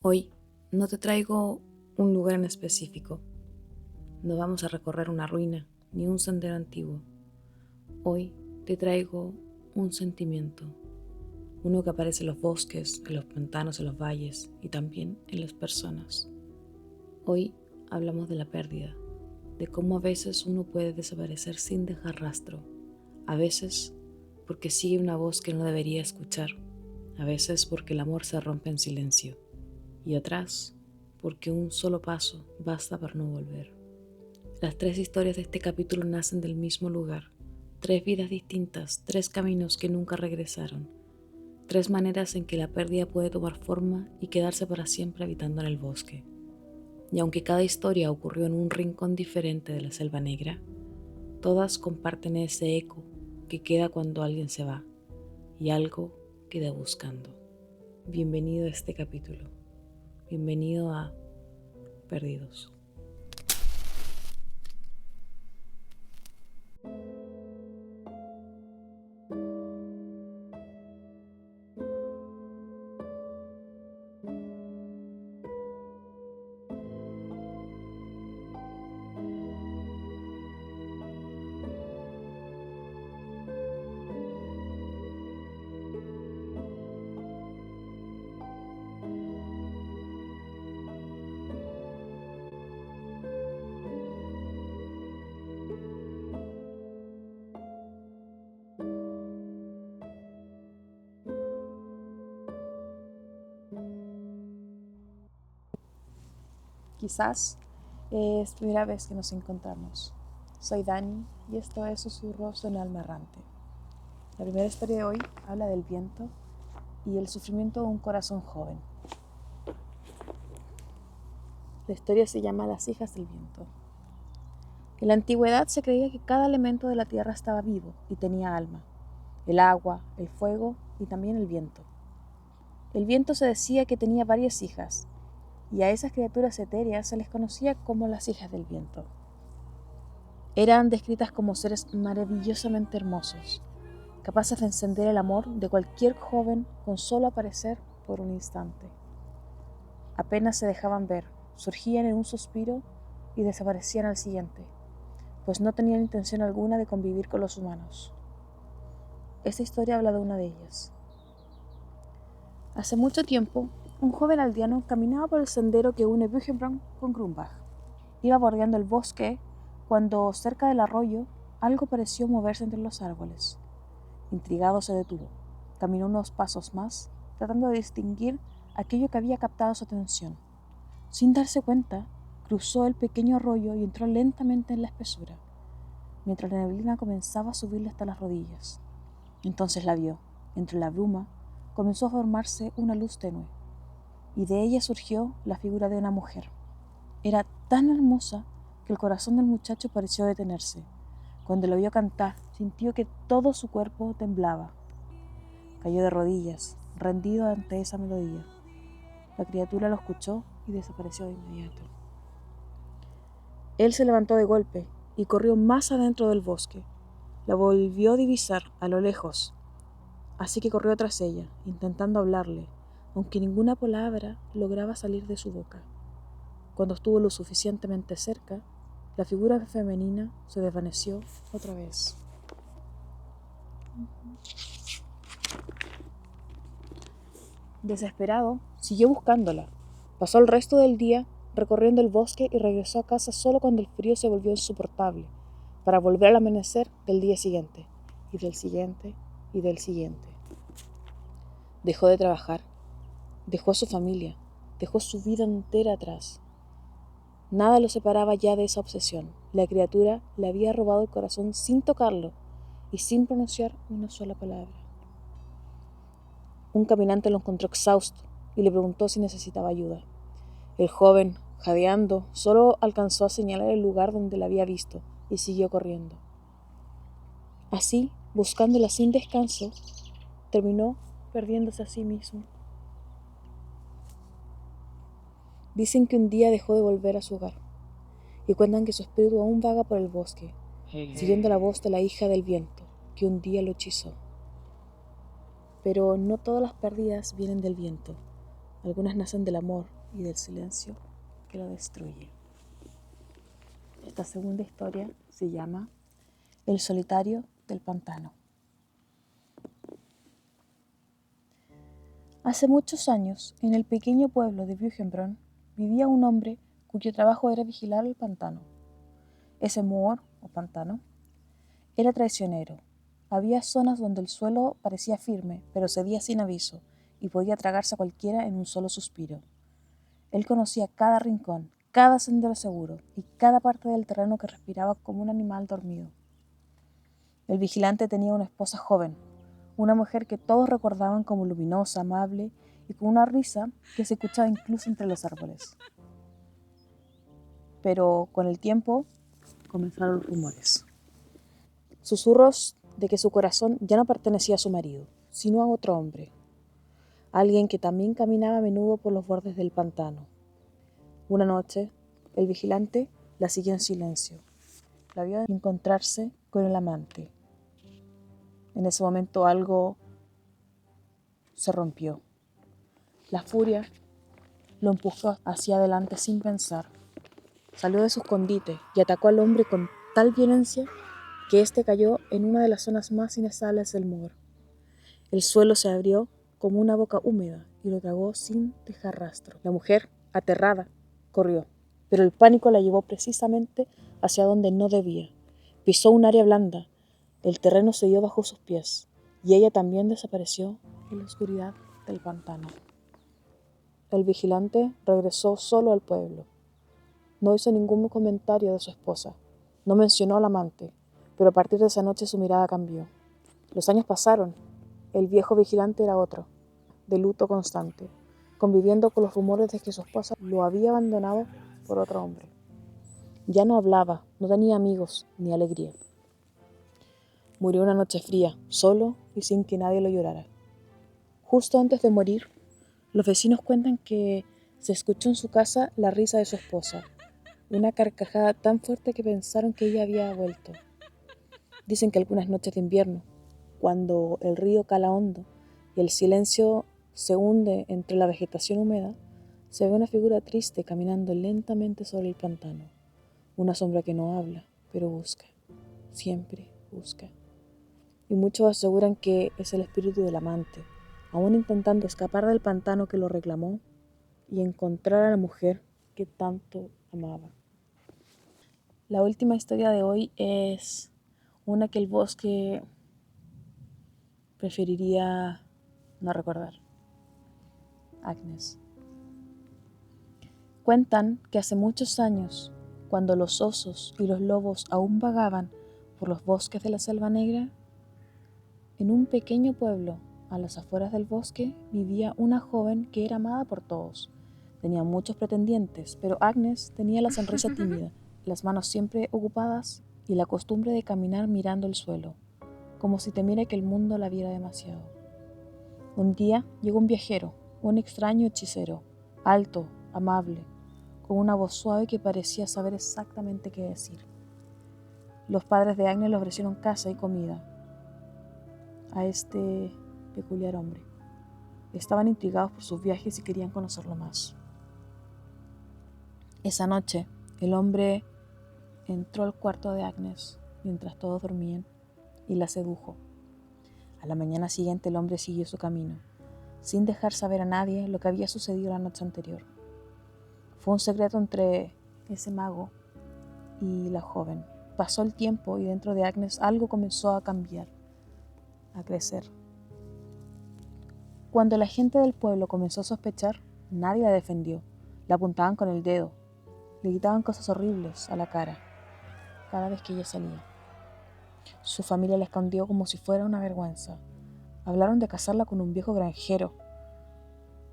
Hoy no te traigo un lugar en específico, no vamos a recorrer una ruina ni un sendero antiguo. Hoy te traigo un sentimiento, uno que aparece en los bosques, en los pantanos, en los valles y también en las personas. Hoy hablamos de la pérdida, de cómo a veces uno puede desaparecer sin dejar rastro, a veces porque sigue una voz que no debería escuchar, a veces porque el amor se rompe en silencio y otras porque un solo paso basta para no volver. Las tres historias de este capítulo nacen del mismo lugar, tres vidas distintas, tres caminos que nunca regresaron, tres maneras en que la pérdida puede tomar forma y quedarse para siempre habitando en el bosque. Y aunque cada historia ocurrió en un rincón diferente de la Selva Negra, todas comparten ese eco que queda cuando alguien se va y algo queda buscando. Bienvenido a este capítulo. Bienvenido a Perdidos. Quizás es primera vez que nos encontramos. Soy Dani y esto es Susurros de un alma errante. La primera historia de hoy habla del viento y el sufrimiento de un corazón joven. La historia se llama Las hijas del viento. En la antigüedad se creía que cada elemento de la tierra estaba vivo y tenía alma. El agua, el fuego y también el viento. El viento se decía que tenía varias hijas, y a esas criaturas etéreas se les conocía como las hijas del viento. Eran descritas como seres maravillosamente hermosos, capaces de encender el amor de cualquier joven con solo aparecer por un instante. Apenas se dejaban ver, surgían en un suspiro y desaparecían al siguiente, pues no tenían intención alguna de convivir con los humanos. Esta historia habla de una de ellas. Hace mucho tiempo, un joven aldeano caminaba por el sendero que une Büchenbrunn con Grumbach. Iba bordeando el bosque cuando, cerca del arroyo, algo pareció moverse entre los árboles. Intrigado se detuvo. Caminó unos pasos más, tratando de distinguir aquello que había captado su atención. Sin darse cuenta, cruzó el pequeño arroyo y entró lentamente en la espesura, mientras la neblina comenzaba a subirle hasta las rodillas. Entonces la vio. Entre la bruma comenzó a formarse una luz tenue, y de ella surgió la figura de una mujer. Era tan hermosa que el corazón del muchacho pareció detenerse. Cuando lo vio cantar, sintió que todo su cuerpo temblaba. Cayó de rodillas, rendido ante esa melodía. La criatura lo escuchó y desapareció de inmediato. Él se levantó de golpe y corrió más adentro del bosque. La volvió a divisar a lo lejos, así que corrió tras ella, intentando hablarle, aunque ninguna palabra lograba salir de su boca. Cuando estuvo lo suficientemente cerca, la figura femenina se desvaneció otra vez. Desesperado, siguió buscándola. Pasó el resto del día recorriendo el bosque y regresó a casa solo cuando el frío se volvió insoportable, para volver al amanecer del día siguiente, y del siguiente, y del siguiente. Dejó de trabajar, dejó a su familia, dejó su vida entera atrás. Nada lo separaba ya de esa obsesión. La criatura le había robado el corazón sin tocarlo y sin pronunciar una sola palabra. Un caminante lo encontró exhausto y le preguntó si necesitaba ayuda. El joven, jadeando, solo alcanzó a señalar el lugar donde la había visto y siguió corriendo. Así, buscándola sin descanso, terminó perdiéndose a sí mismo. Dicen que un día dejó de volver a su hogar y cuentan que su espíritu aún vaga por el bosque, siguiendo la voz de la hija del viento, que un día lo hechizó. Pero no todas las pérdidas vienen del viento. Algunas nacen del amor y del silencio que lo destruye. Esta segunda historia se llama El solitario del pantano. Hace muchos años, en el pequeño pueblo de Buchenbron, vivía un hombre cuyo trabajo era vigilar el pantano. Ese moor, o pantano, era traicionero. Había zonas donde el suelo parecía firme, pero cedía sin aviso, y podía tragarse a cualquiera en un solo suspiro. Él conocía cada rincón, cada sendero seguro, y cada parte del terreno que respiraba como un animal dormido. El vigilante tenía una esposa joven, una mujer que todos recordaban como luminosa, amable y con una risa que se escuchaba incluso entre los árboles. Pero con el tiempo comenzaron los rumores. Susurros de que su corazón ya no pertenecía a su marido, sino a otro hombre. Alguien que también caminaba a menudo por los bordes del pantano. Una noche, el vigilante la siguió en silencio. La vio encontrarse con el amante. En ese momento algo se rompió. La furia lo empujó hacia adelante sin pensar. Salió de su escondite y atacó al hombre con tal violencia que éste cayó en una de las zonas más inestables del moor. El suelo se abrió como una boca húmeda y lo tragó sin dejar rastro. La mujer, aterrada, corrió, pero el pánico la llevó precisamente hacia donde no debía. Pisó un área blanda, el terreno se dio bajo sus pies y ella también desapareció en la oscuridad del pantano. El vigilante regresó solo al pueblo. No hizo ningún comentario de su esposa, no mencionó al amante, pero a partir de esa noche su mirada cambió. Los años pasaron, el viejo vigilante era otro, de luto constante, conviviendo con los rumores de que su esposa lo había abandonado por otro hombre. Ya no hablaba, no tenía amigos ni alegría. Murió una noche fría, solo y sin que nadie lo llorara. Justo antes de morir, los vecinos cuentan que se escuchó en su casa la risa de su esposa, una carcajada tan fuerte que pensaron que ella había vuelto. Dicen que algunas noches de invierno, cuando el río cala hondo y el silencio se hunde entre la vegetación húmeda, se ve una figura triste caminando lentamente sobre el pantano, una sombra que no habla, pero busca, siempre busca. Y muchos aseguran que es el espíritu del amante, aún intentando escapar del pantano que lo reclamó y encontrar a la mujer que tanto amaba. La última historia de hoy es una que el bosque preferiría no recordar. Agnes. Cuentan que hace muchos años, cuando los osos y los lobos aún vagaban por los bosques de la Selva Negra, en un pequeño pueblo a las afueras del bosque vivía una joven que era amada por todos. Tenía muchos pretendientes, pero Agnes tenía la sonrisa tímida, las manos siempre ocupadas y la costumbre de caminar mirando el suelo, como si temiera que el mundo la viera demasiado. Un día llegó un viajero, un extraño hechicero, alto, amable, con una voz suave que parecía saber exactamente qué decir. Los padres de Agnes le ofrecieron casa y comida a este peculiar hombre. Estaban intrigados por sus viajes y querían conocerlo más. Esa noche, el hombre entró al cuarto de Agnes mientras todos dormían y la sedujo. A la mañana siguiente el hombre siguió su camino, sin dejar saber a nadie lo que había sucedido la noche anterior. Fue un secreto entre ese mago y la joven. Pasó el tiempo y dentro de Agnes algo comenzó a cambiar, a crecer. Cuando la gente del pueblo comenzó a sospechar, nadie la defendió. La apuntaban con el dedo, le gritaban cosas horribles a la cara cada vez que ella salía. Su familia la escondió como si fuera una vergüenza. Hablaron de casarla con un viejo granjero.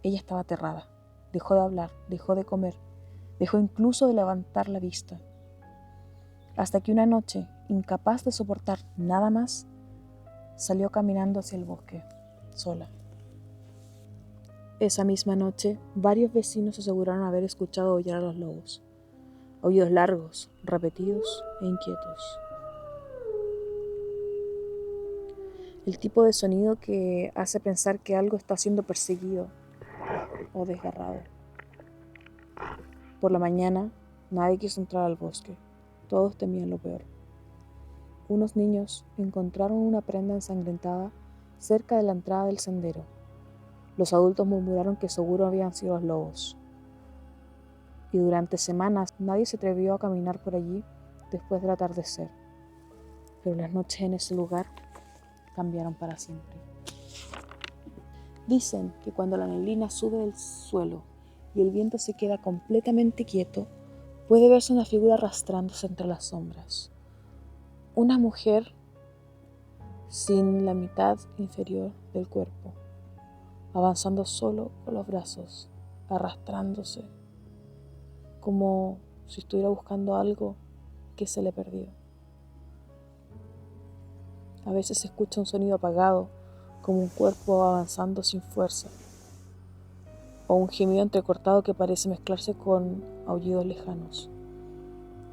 Ella estaba aterrada. Dejó de hablar, dejó de comer, dejó incluso de levantar la vista. Hasta que una noche, incapaz de soportar nada más, salió caminando hacia el bosque, sola. Esa misma noche, varios vecinos aseguraron haber escuchado aullar a los lobos. Aullidos largos, repetidos e inquietos. El tipo de sonido que hace pensar que algo está siendo perseguido o desgarrado. Por la mañana, nadie quiso entrar al bosque. Todos temían lo peor. Unos niños encontraron una prenda ensangrentada cerca de la entrada del sendero. Los adultos murmuraron que seguro habían sido los lobos. Y durante semanas nadie se atrevió a caminar por allí después del atardecer. Pero las noches en ese lugar cambiaron para siempre. Dicen que cuando la neblina sube del suelo y el viento se queda completamente quieto, puede verse una figura arrastrándose entre las sombras. Una mujer sin la mitad inferior del cuerpo, avanzando solo con los brazos, arrastrándose, como si estuviera buscando algo que se le perdió. A veces se escucha un sonido apagado, como un cuerpo avanzando sin fuerza, o un gemido entrecortado que parece mezclarse con aullidos lejanos.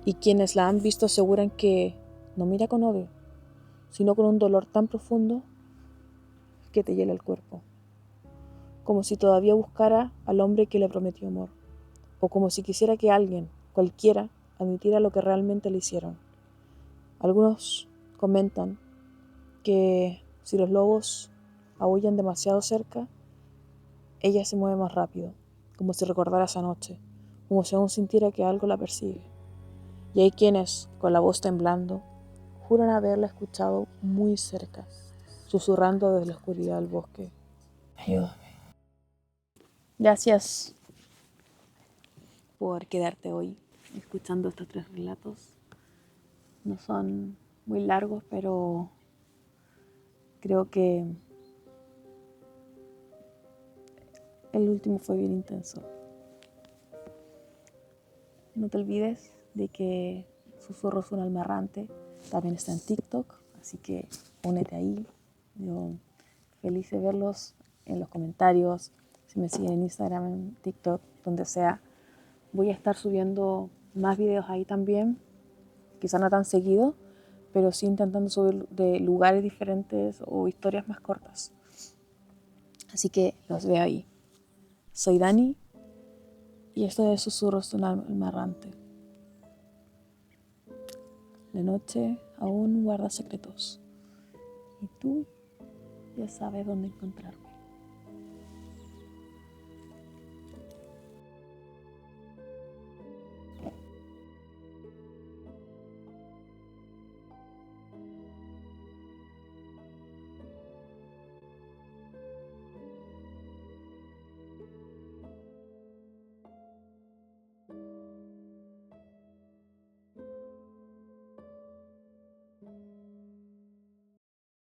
Y quienes la han visto aseguran que no mira con odio, sino con un dolor tan profundo que te hiela el cuerpo, como si todavía buscara al hombre que le prometió amor, o como si quisiera que alguien, cualquiera, admitiera lo que realmente le hicieron. Algunos comentan que si los lobos aúllan demasiado cerca, ella se mueve más rápido, como si recordara esa noche, como si aún sintiera que algo la persigue. Y hay quienes, con la voz temblando, juran haberla escuchado muy cerca, susurrando desde la oscuridad del bosque. Ayúdame. Gracias por quedarte hoy escuchando estos 3 relatos. No son muy largos, pero creo que el último fue bien intenso. No te olvides de que Susurros un alma errante también está en TikTok, así que únete ahí. Yo feliz de verlos en los comentarios, si me siguen en Instagram, en TikTok, donde sea. Voy a estar subiendo más videos ahí también, quizá no tan seguido, pero sí intentando subir de lugares diferentes o historias más cortas. Así que los veo ahí. Soy Dani y esto es Susurros de un alma errante. La noche aún guarda secretos y tú ya sabes dónde encontrarme.